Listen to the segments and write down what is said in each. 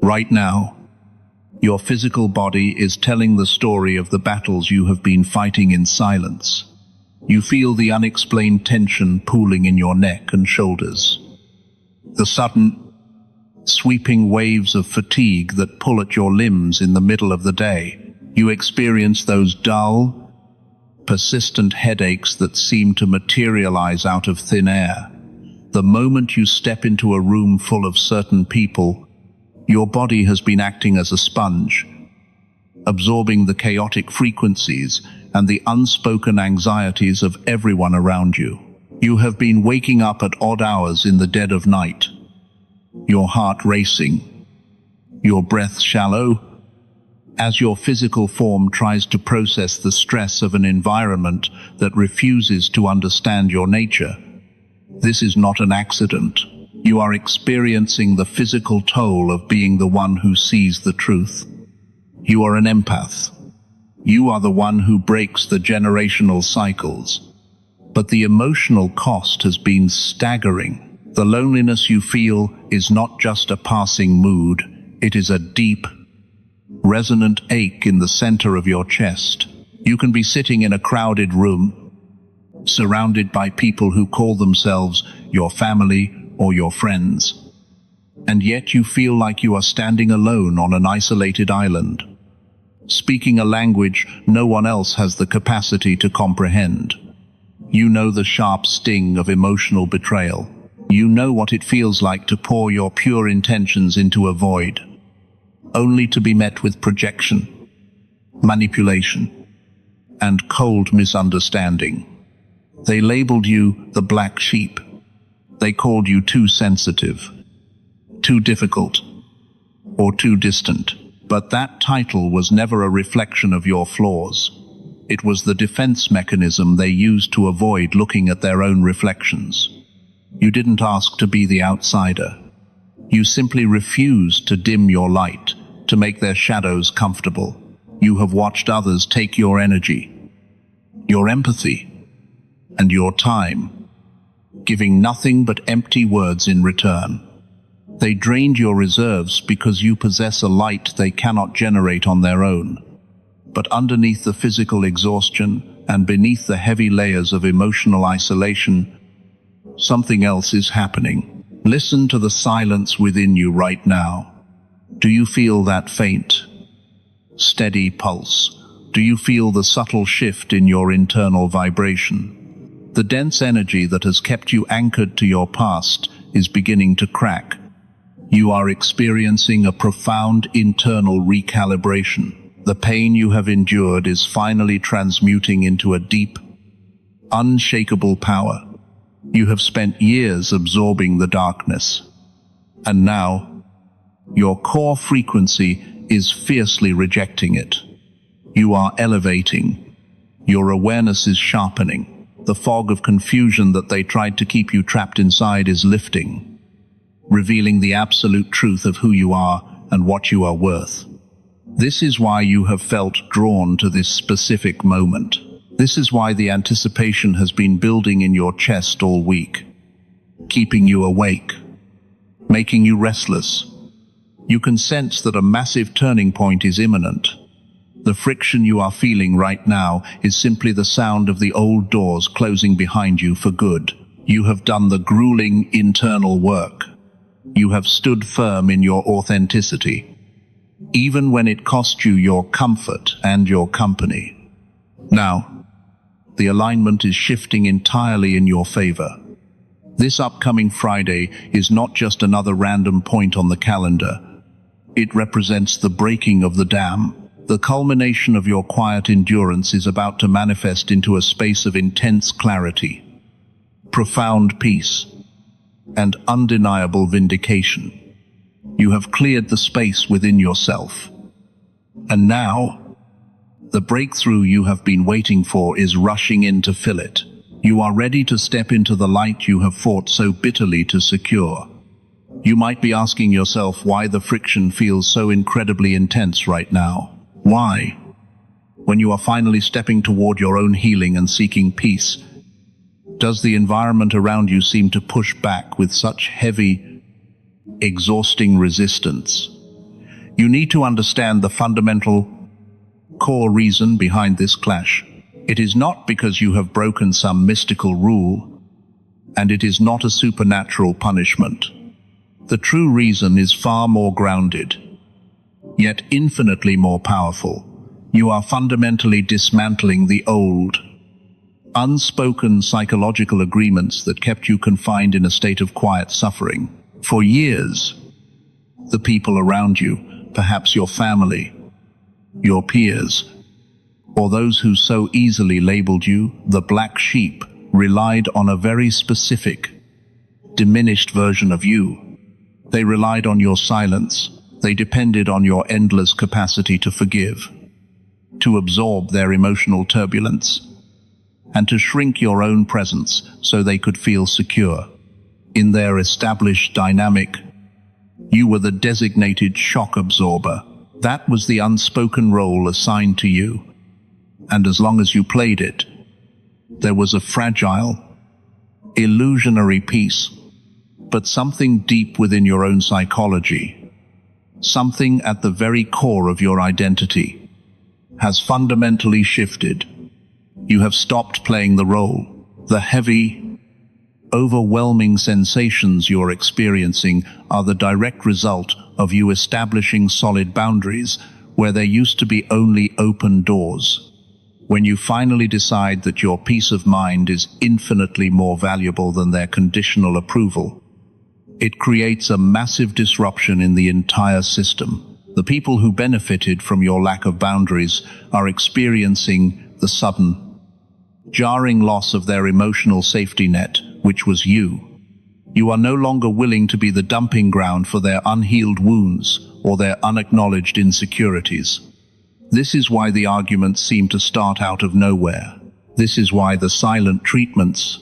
Right now, your physical body is telling the story of the battles you have been fighting in silence. You feel the unexplained tension pooling in your neck and shoulders. The sudden, sweeping waves of fatigue that pull at your limbs in the middle of the day. You experience those dull, persistent headaches that seem to materialize out of thin air. The moment you step into a room full of certain people, your body has been acting as a sponge, absorbing the chaotic frequencies and the unspoken anxieties of everyone around you. You have been waking up at odd hours in the dead of night, your heart racing, your breath shallow, as your physical form tries to process the stress of an environment that refuses to understand your nature. This is not an accident. You are experiencing the physical toll of being the one who sees the truth. You are an empath. You are the one who breaks the generational cycles. But the emotional cost has been staggering. The loneliness you feel is not just a passing mood, it is a deep, resonant ache in the center of your chest. You can be sitting in a crowded room, surrounded by people who call themselves your family or your friends, and yet you feel like you are standing alone on an isolated island, speaking a language no one else has the capacity to comprehend. You know the sharp sting of emotional betrayal. You know what it feels like to pour your pure intentions into a void, only to be met with projection, manipulation, and cold misunderstanding. They labeled you the black sheep. They called you too sensitive, too difficult, or too distant. But that title was never a reflection of your flaws. It was the defense mechanism they used to avoid looking at their own reflections. You didn't ask to be the outsider. You simply refused to dim your light, to make their shadows comfortable. You have watched others take your energy, your empathy, and your time, giving nothing but empty words in return. They drained your reserves because you possess a light they cannot generate on their own. But underneath the physical exhaustion and beneath the heavy layers of emotional isolation, something else is happening. Listen to the silence within you right now. Do you feel that faint, steady pulse? Do you feel the subtle shift in your internal vibration? The dense energy that has kept you anchored to your past is beginning to crack. You are experiencing a profound internal recalibration. The pain you have endured is finally transmuting into a deep, unshakable power. You have spent years absorbing the darkness, and now your core frequency is fiercely rejecting it. You are elevating. Your awareness is sharpening. The fog of confusion that they tried to keep you trapped inside is lifting, revealing the absolute truth of who you are and what you are worth. This is why you have felt drawn to this specific moment. This is why the anticipation has been building in your chest all week, keeping you awake, making you restless. You can sense that a massive turning point is imminent. The friction you are feeling right now is simply the sound of the old doors closing behind you for good. You have done the grueling internal work. You have stood firm in your authenticity, even when it cost you your comfort and your company. Now, the alignment is shifting entirely in your favor. This upcoming Friday is not just another random point on the calendar. It represents the breaking of the dam. The culmination of your quiet endurance is about to manifest into a space of intense clarity, profound peace, and undeniable vindication. You have cleared the space within yourself. And now, the breakthrough you have been waiting for is rushing in to fill it. You are ready to step into the light you have fought so bitterly to secure. You might be asking yourself why the friction feels so incredibly intense right now. Why? When you are finally stepping toward your own healing and seeking peace, does the environment around you seem to push back with such heavy, exhausting resistance? You need to understand the fundamental core reason behind this clash. It is not because you have broken some mystical rule, and it is not a supernatural punishment. The true reason is far more grounded, yet infinitely more powerful. You are fundamentally dismantling the old, unspoken psychological agreements that kept you confined in a state of quiet suffering. For years, the people around you, perhaps your family, your peers, or those who so easily labeled you the black sheep, relied on a very specific, diminished version of you. They relied on your silence. They depended on your endless capacity to forgive, to absorb their emotional turbulence, and to shrink your own presence so they could feel secure. In their established dynamic, you were the designated shock absorber. That was the unspoken role assigned to you. And as long as you played it, there was a fragile, illusionary peace. But something deep within your own psychology, something at the very core of your identity, has fundamentally shifted. You have stopped playing the role. The heavy, overwhelming sensations you're experiencing are the direct result of you establishing solid boundaries where there used to be only open doors. When you finally decide that your peace of mind is infinitely more valuable than their conditional approval, it creates a massive disruption in the entire system. The people who benefited from your lack of boundaries are experiencing the sudden, jarring loss of their emotional safety net, which was you. You are no longer willing to be the dumping ground for their unhealed wounds or their unacknowledged insecurities. This is why the arguments seem to start out of nowhere. This is why the silent treatments,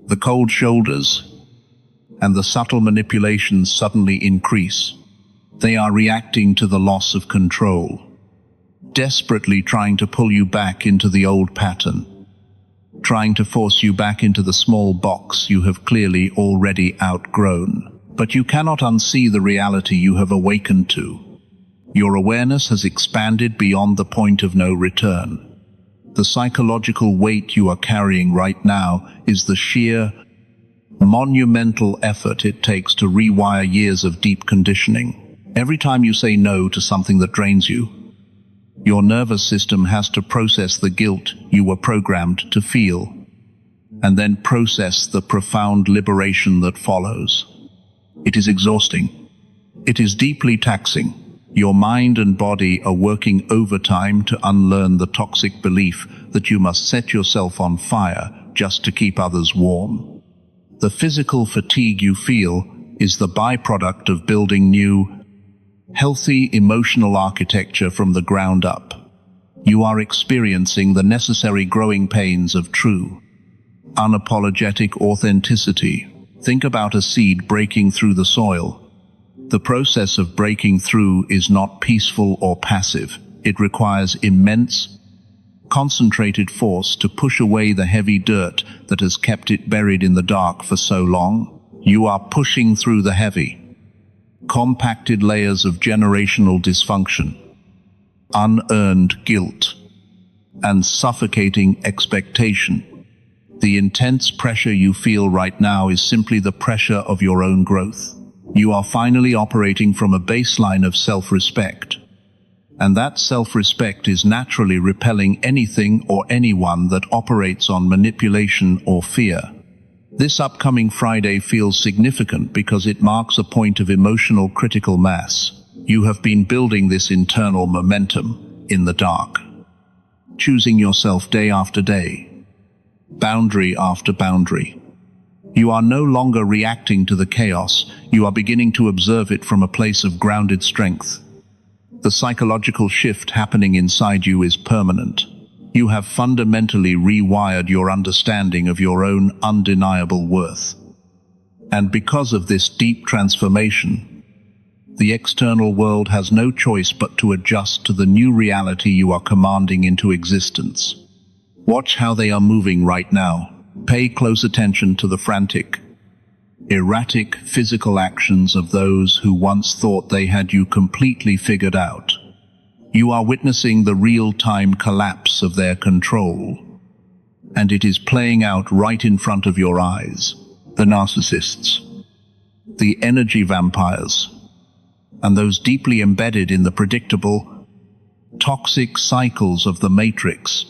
the cold shoulders, and the subtle manipulations suddenly increase. They are reacting to the loss of control, desperately trying to pull you back into the old pattern, trying to force you back into the small box you have clearly already outgrown. But you cannot unsee the reality you have awakened to. Your awareness has expanded beyond the point of no return. The psychological weight you are carrying right now is the sheer, monumental effort it takes to rewire years of deep conditioning. Every time you say no to something that drains you, your nervous system has to process the guilt you were programmed to feel, and then process the profound liberation that follows. It is exhausting. It is deeply taxing. Your mind and body are working overtime to unlearn the toxic belief that you must set yourself on fire just to keep others warm. The physical fatigue you feel is the byproduct of building new, healthy emotional architecture from the ground up. You are experiencing the necessary growing pains of true, unapologetic authenticity. Think about a seed breaking through the soil. The process of breaking through is not peaceful or passive. It requires immense, concentrated force to push away the heavy dirt that has kept it buried in the dark for so long. You are pushing through the heavy, compacted layers of generational dysfunction, unearned guilt, and suffocating expectation. The intense pressure you feel right now is simply the pressure of your own growth. You are finally operating from a baseline of self-respect, and that self-respect is naturally repelling anything or anyone that operates on manipulation or fear. This upcoming Friday feels significant because it marks a point of emotional critical mass. You have been building this internal momentum in the dark, choosing yourself day after day, boundary after boundary. You are no longer reacting to the chaos, you are beginning to observe it from a place of grounded strength. The psychological shift happening inside you is permanent. You have fundamentally rewired your understanding of your own undeniable worth. And because of this deep transformation, the external world has no choice but to adjust to the new reality you are commanding into existence. Watch how they are moving right now. Pay close attention to the frantic, erratic physical actions of those who once thought they had you completely figured out. You are witnessing the real-time collapse of their control, and it is playing out right in front of your eyes. The narcissists, the energy vampires, and those deeply embedded in the predictable, toxic cycles of the matrix.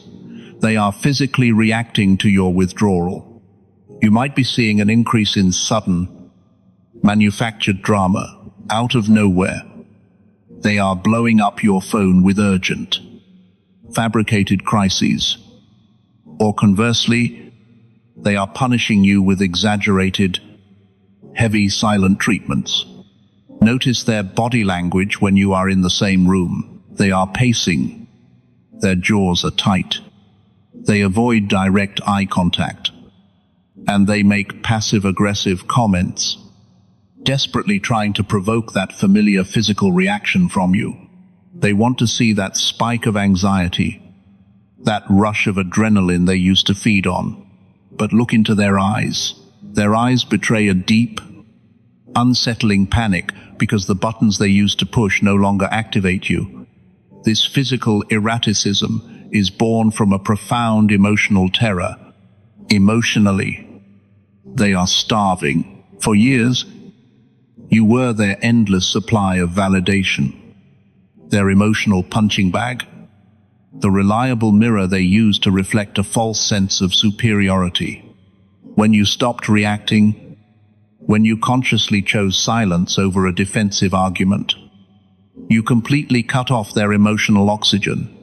They are physically reacting to your withdrawal. You might be seeing an increase in sudden, manufactured drama out of nowhere. They are blowing up your phone with urgent, fabricated crises. Or conversely, they are punishing you with exaggerated, heavy silent treatments. Notice their body language when you are in the same room. They are pacing. Their jaws are tight. They avoid direct eye contact. And they make passive-aggressive comments, desperately trying to provoke that familiar physical reaction from you. They want to see that spike of anxiety, that rush of adrenaline they used to feed on. But look into their eyes. Their eyes betray a deep, unsettling panic because the buttons they used to push no longer activate you. This physical erraticism is born from a profound emotional terror. Emotionally, they are starving. For years, you were their endless supply of validation, their emotional punching bag, the reliable mirror they used to reflect a false sense of superiority. When you stopped reacting, when you consciously chose silence over a defensive argument, you completely cut off their emotional oxygen.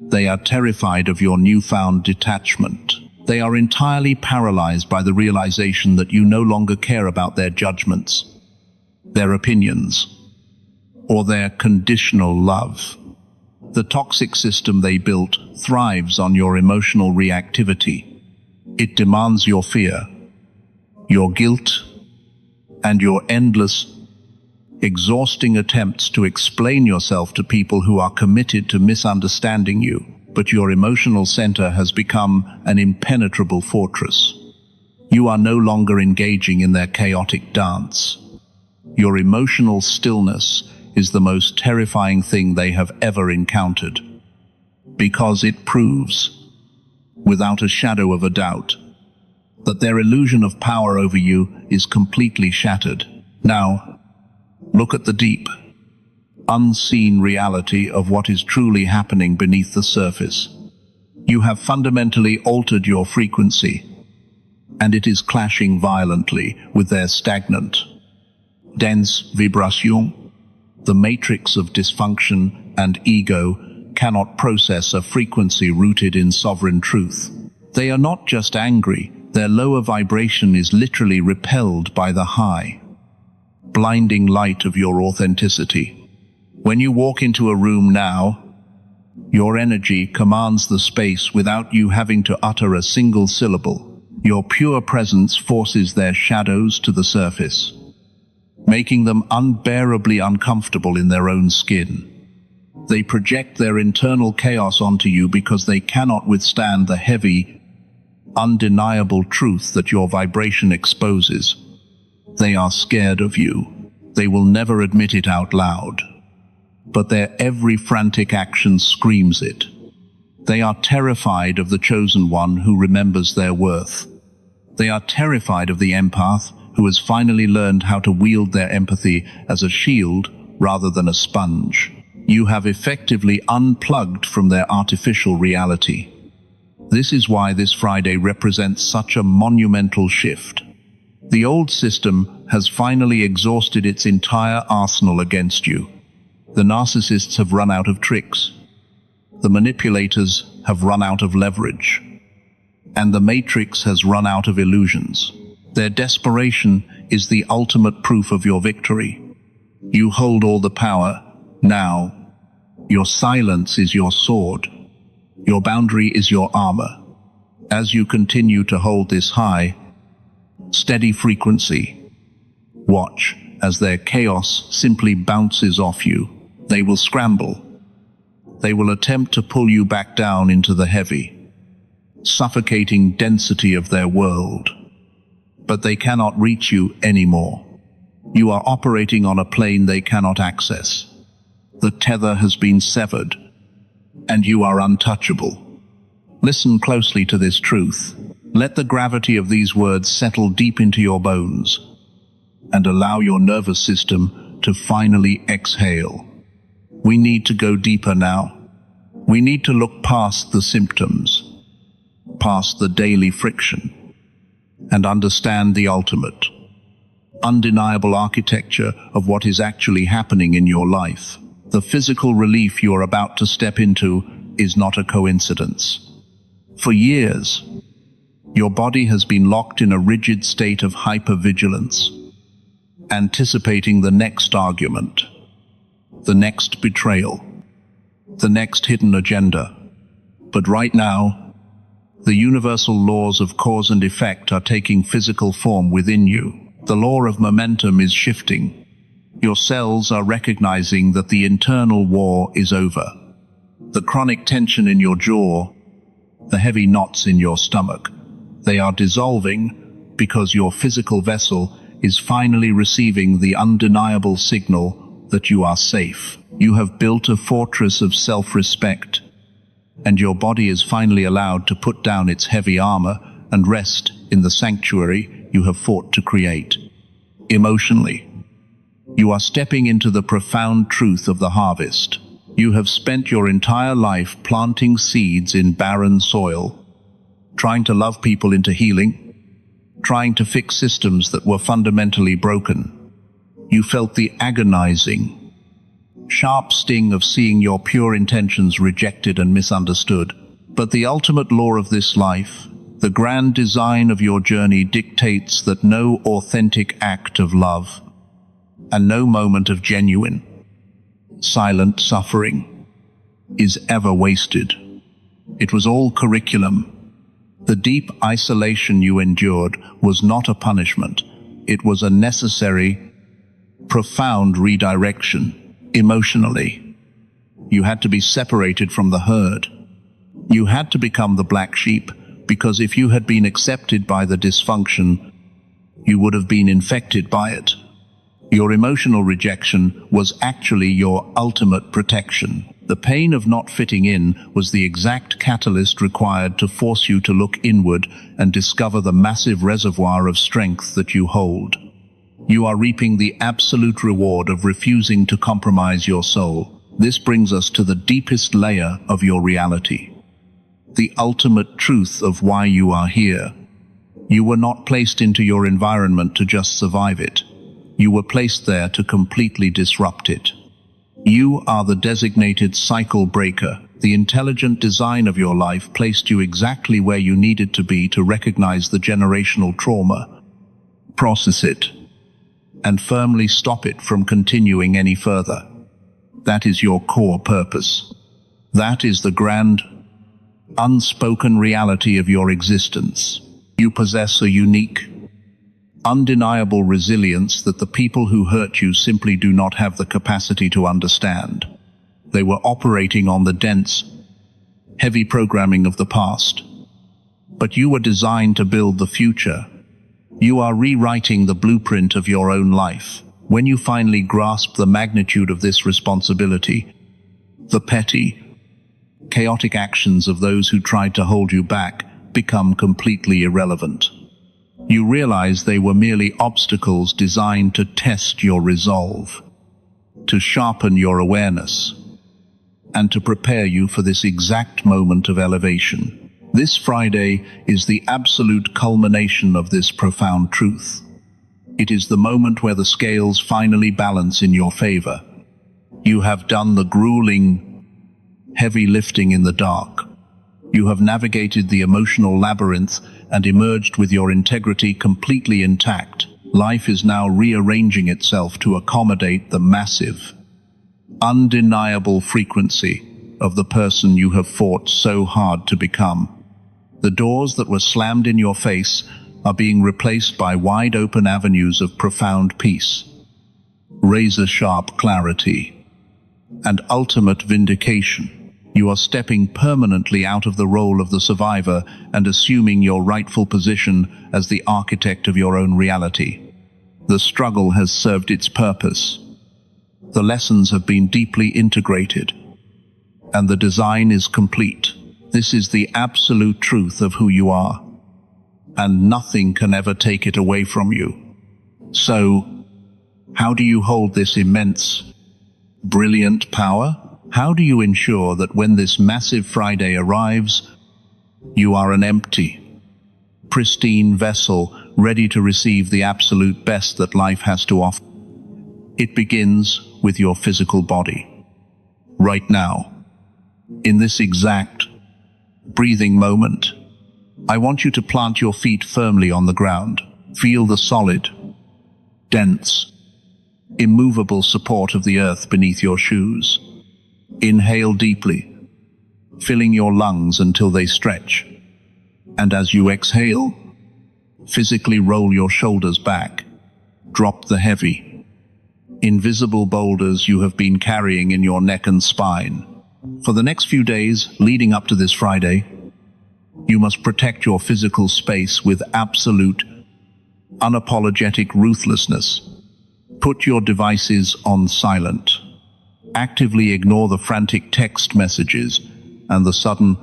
They are terrified of your newfound detachment. They are entirely paralyzed by the realization that you no longer care about their judgments, their opinions, or their conditional love. The toxic system they built thrives on your emotional reactivity. It demands your fear, your guilt, and your endless, exhausting attempts to explain yourself to people who are committed to misunderstanding you. But your emotional center has become an impenetrable fortress. You are no longer engaging in their chaotic dance. Your emotional stillness is the most terrifying thing they have ever encountered, because it proves, without a shadow of a doubt, that their illusion of power over you is completely shattered. Now, look at the deep, unseen reality of what is truly happening beneath the surface. You have fundamentally altered your frequency, and it is clashing violently with their stagnant, dense vibration. The matrix of dysfunction and ego cannot process a frequency rooted in sovereign truth. They are not just angry, their lower vibration is literally repelled by the high, blinding light of your authenticity. When you walk into a room now, your energy commands the space without you having to utter a single syllable. Your pure presence forces their shadows to the surface, making them unbearably uncomfortable in their own skin. They project their internal chaos onto you because they cannot withstand the heavy, undeniable truth that your vibration exposes. They are scared of you. They will never admit it out loud, but their every frantic action screams it. They are terrified of the chosen one who remembers their worth. They are terrified of the empath who has finally learned how to wield their empathy as a shield rather than a sponge. You have effectively unplugged from their artificial reality. This is why this Friday represents such a monumental shift. The old system has finally exhausted its entire arsenal against you. The narcissists have run out of tricks. The manipulators have run out of leverage. And the matrix has run out of illusions. Their desperation is the ultimate proof of your victory. You hold all the power now. Your silence is your sword. Your boundary is your armor. As you continue to hold this high, steady frequency, watch as their chaos simply bounces off you. They will scramble. They will attempt to pull you back down into the heavy, suffocating density of their world. but they cannot reach you anymore. You are operating on a plane they cannot access. The tether has been severed, and you are untouchable. Listen closely to this truth. Let the gravity of these words settle deep into your bones, and allow your nervous system to finally exhale. We need to go deeper now. We need to look past the symptoms, past the daily friction, and understand the ultimate, undeniable architecture of what is actually happening in your life. The physical relief you are about to step into is not a coincidence. For years, your body has been locked in a rigid state of hypervigilance, anticipating the next argument, the next betrayal, the next hidden agenda. But right now, the universal laws of cause and effect are taking physical form within you. The law of momentum is shifting. Your cells are recognizing that the internal war is over. The chronic tension in your jaw, the heavy knots in your stomach, they are dissolving because your physical vessel is finally receiving the undeniable signal that you are safe. You have built a fortress of self-respect, and your body is finally allowed to put down its heavy armor and rest in the sanctuary you have fought to create. Emotionally, you are stepping into the profound truth of the harvest. You have spent your entire life planting seeds in barren soil, trying to love people into healing, trying to fix systems that were fundamentally broken. You felt the agonizing, sharp sting of seeing your pure intentions rejected and misunderstood. But the ultimate law of this life, the grand design of your journey, dictates that no authentic act of love and no moment of genuine, silent suffering is ever wasted. It was all curriculum. The deep isolation you endured was not a punishment. It was a necessary, profound redirection. Emotionally, you had to be separated from the herd. You had to become the black sheep, because if you had been accepted by the dysfunction, you would have been infected by it. Your emotional rejection was actually your ultimate protection. The pain of not fitting in was the exact catalyst required to force you to look inward and discover the massive reservoir of strength that you hold. You are reaping the absolute reward of refusing to compromise your soul. This brings us to the deepest layer of your reality, the ultimate truth of why you are here. You were not placed into your environment to just survive it. You were placed there to completely disrupt it. You are the designated cycle breaker. The intelligent design of your life placed you exactly where you needed to be to recognize the generational trauma, process it, and firmly stop it from continuing any further. That is your core purpose. That is the grand, unspoken reality of your existence. You possess a unique, undeniable resilience that the people who hurt you simply do not have the capacity to understand. They were operating on the dense, heavy programming of the past. But you were designed to build the future. You are rewriting the blueprint of your own life. When you finally grasp the magnitude of this responsibility, the petty, chaotic actions of those who tried to hold you back become completely irrelevant. You realize they were merely obstacles designed to test your resolve, to sharpen your awareness, and to prepare you for this exact moment of elevation. This Friday is the absolute culmination of this profound truth. It is the moment where the scales finally balance in your favor. You have done the grueling, heavy lifting in the dark. You have navigated the emotional labyrinth and emerged with your integrity completely intact. Life is now rearranging itself to accommodate the massive, undeniable frequency of the person you have fought so hard to become. The doors that were slammed in your face are being replaced by wide-open avenues of profound peace, razor-sharp clarity, and ultimate vindication. You are stepping permanently out of the role of the survivor and assuming your rightful position as the architect of your own reality. The struggle has served its purpose. The lessons have been deeply integrated, and the design is complete. This is the absolute truth of who you are, and nothing can ever take it away from you. So, how do you hold this immense, brilliant power? How do you ensure that when this massive Friday arrives, you are an empty, pristine vessel ready to receive the absolute best that life has to offer? It begins with your physical body. Right now, in this exact breathing moment, I want you to plant your feet firmly on the ground. Feel the solid, dense, immovable support of the earth beneath your shoes. Inhale deeply, filling your lungs until they stretch. And as you exhale, physically roll your shoulders back. Drop the heavy, invisible boulders you have been carrying in your neck and spine. For the next few days leading up to this Friday, you must protect your physical space with absolute, unapologetic ruthlessness. Put your devices on silent. Actively ignore the frantic text messages and the sudden,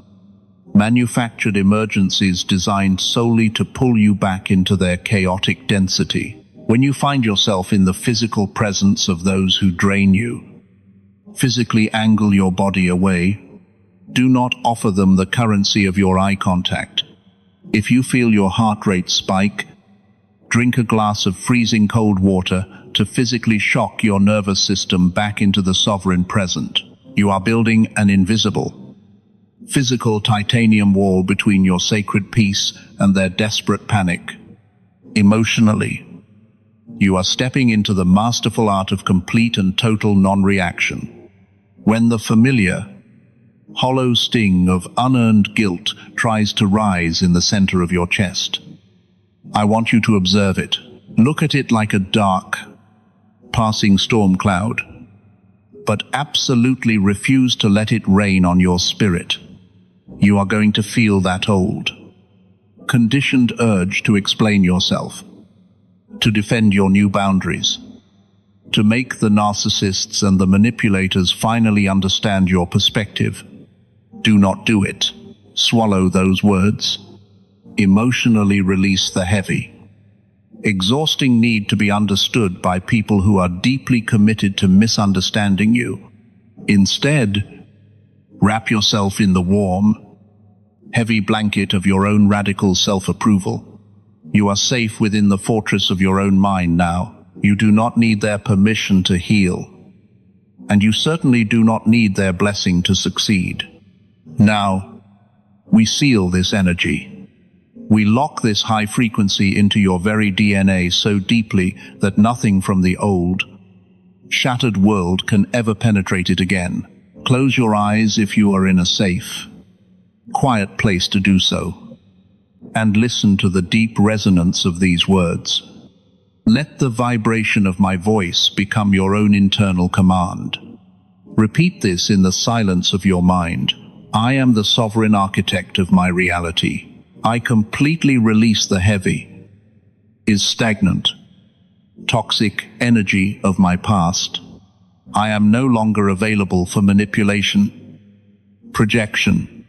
manufactured emergencies designed solely to pull you back into their chaotic density. When you find yourself in the physical presence of those who drain you, physically angle your body away. Do not offer them the currency of your eye contact. If you feel your heart rate spike, drink a glass of freezing cold water to physically shock your nervous system back into the sovereign present. You are building an invisible, physical titanium wall between your sacred peace and their desperate panic. Emotionally, you are stepping into the masterful art of complete and total non-reaction. When the familiar, hollow sting of unearned guilt tries to rise in the center of your chest, I want you to observe it. Look at it like a dark, passing storm cloud, but absolutely refuse to let it rain on your spirit. You are going to feel that old, conditioned urge to explain yourself, to defend your new boundaries, to make the narcissists and the manipulators finally understand your perspective. Do not do it. Swallow those words. Emotionally release the heavy, exhausting need to be understood by people who are deeply committed to misunderstanding you. Instead, wrap yourself in the warm, heavy blanket of your own radical self-approval. You are safe within the fortress of your own mind now. You do not need their permission to heal, and you certainly do not need their blessing to succeed. Now, we seal this energy. We lock this high frequency into your very DNA so deeply that nothing from the old, shattered world can ever penetrate it again. Close your eyes if you are in a safe, quiet place to do so, and listen to the deep resonance of these words. Let the vibration of my voice become your own internal command. Repeat this in the silence of your mind. I am the sovereign architect of my reality. I completely release the heavy, stagnant, toxic energy of my past. I am no longer available for manipulation, projection,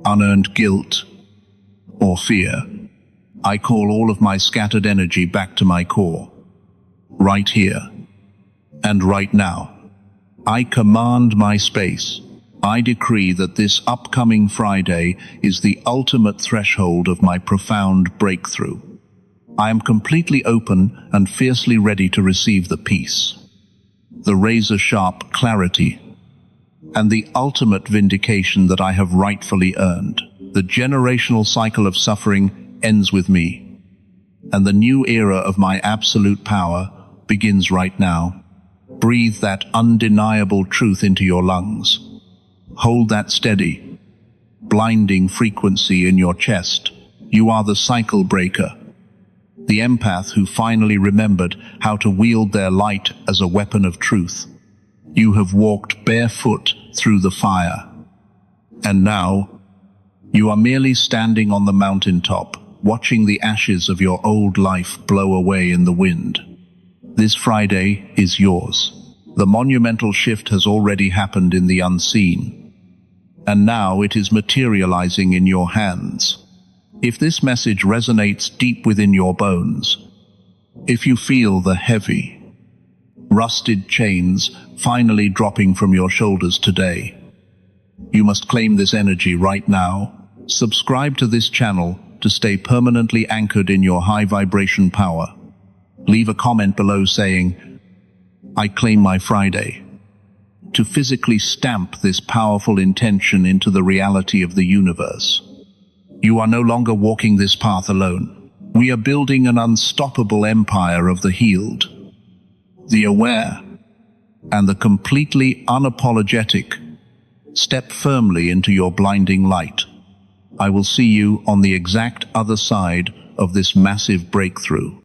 unearned guilt, or fear. I call all of my scattered energy back to my core, right here and right now. I command my space. I decree that this upcoming Friday is the ultimate threshold of my profound breakthrough. I am completely open and fiercely ready to receive the peace, the razor-sharp clarity, and the ultimate vindication that I have rightfully earned. The generational cycle of suffering ends with me, and the new era of my absolute power begins right now. Breathe that undeniable truth into your lungs. Hold that steady, blinding frequency in your chest. You are the cycle breaker, the empath who finally remembered how to wield their light as a weapon of truth. You have walked barefoot through the fire, And now, you are merely standing on the mountaintop, watching the ashes of your old life blow away in the wind. This Friday is yours. The monumental shift has already happened in the unseen, and now it is materializing in your hands. If this message resonates deep within your bones, if you feel the heavy, rusted chains finally dropping from your shoulders today, you must claim this energy right now. Subscribe to this channel to stay permanently anchored in your high vibration power. Leave a comment below saying, "I claim my Friday," to physically stamp this powerful intention into the reality of the universe. You are no longer walking this path alone. We are building an unstoppable empire of the healed, the aware, and the completely unapologetic. Step firmly into your blinding light. I will see you on the exact other side of this massive breakthrough.